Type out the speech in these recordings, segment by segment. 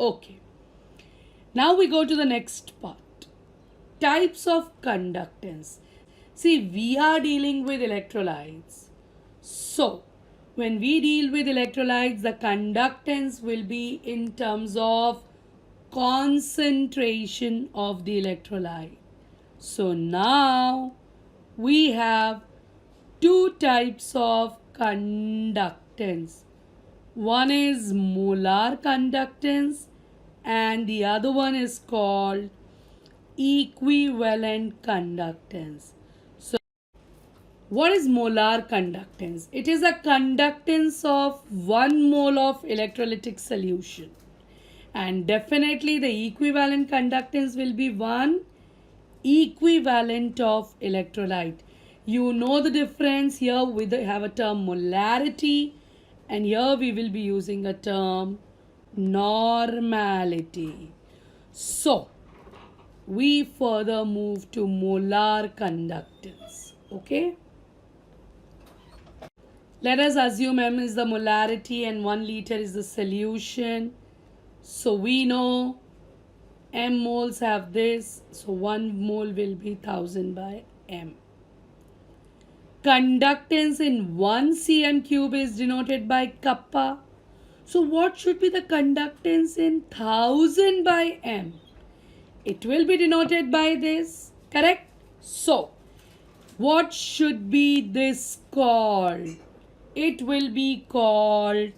Okay. Now we go to the next part. Types of conductance. See, we are dealing with electrolytes. So, when we deal with electrolytes, the conductance will be in terms of concentration of the electrolyte. So, now we have two types of conductance. One is molar conductance and the other one is called equivalent conductance. So, what is molar conductance? It is a conductance of 1 mole of electrolytic solution. And definitely the equivalent conductance will be 1 equivalent of electrolyte. You know the difference. Here we have a term molarity and here we will be using a term normality. So, we further move to molar conductance. Okay. Let us assume M is the molarity and 1 liter is the solution. So we know M moles have this. So 1 mole will be 1000 by M. Conductance in 1 cm cube is denoted by kappa. So what should be the conductance in 1000 by M? It will be denoted by this. Correct? So what should be this called? It will be called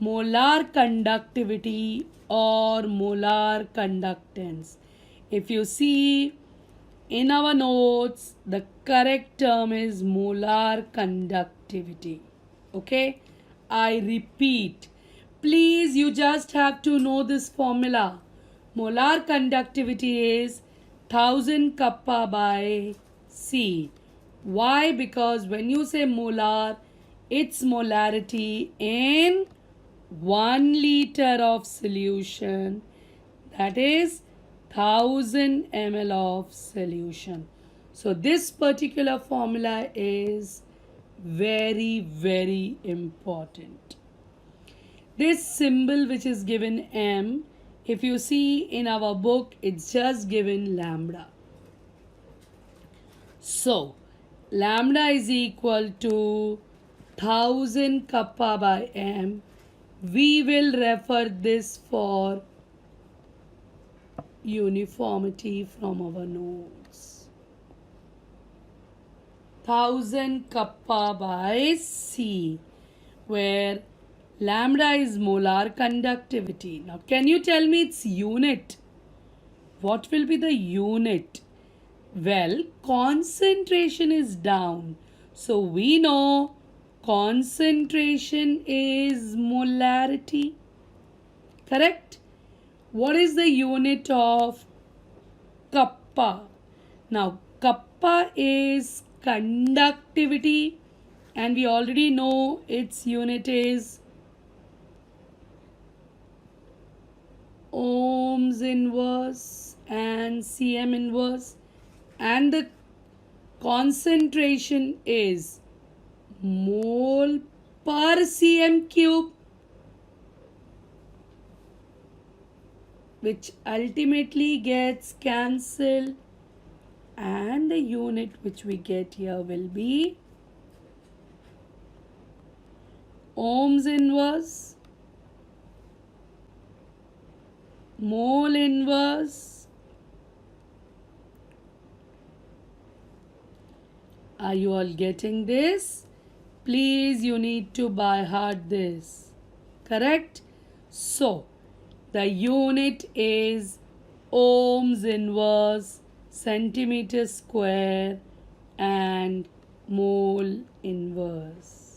molar conductivity or molar conductance. If you see in our notes, the correct term is molar conductivity. Okay? I repeat, please, you just have to know this formula. Molar conductivity is 1000 kappa by C. Why? Because when you say molar, its molarity in 1 liter of solution, that is 1000 ml of solution. So this particular formula is very, very important. This symbol which is given M, if you see in our book, it's just given lambda. So lambda is equal to 1000 kappa by M. We will refer this for uniformity from our notes. 1000 kappa by C, where lambda is molar conductivity. Now, can you tell me its unit? What will be the unit? Well, concentration is down. So, we know concentration is molarity. Correct? What is the unit of kappa? Now, kappa is conductivity and we already know its unit is ohms inverse and cm inverse, and the concentration is mole per cm cube, which ultimately gets cancelled, and the unit which we get here will be ohms inverse, mole inverse. Are you all getting this? Please, you need to by heart this. Correct? So, the unit is ohms inverse, centimeter square and mole inverse.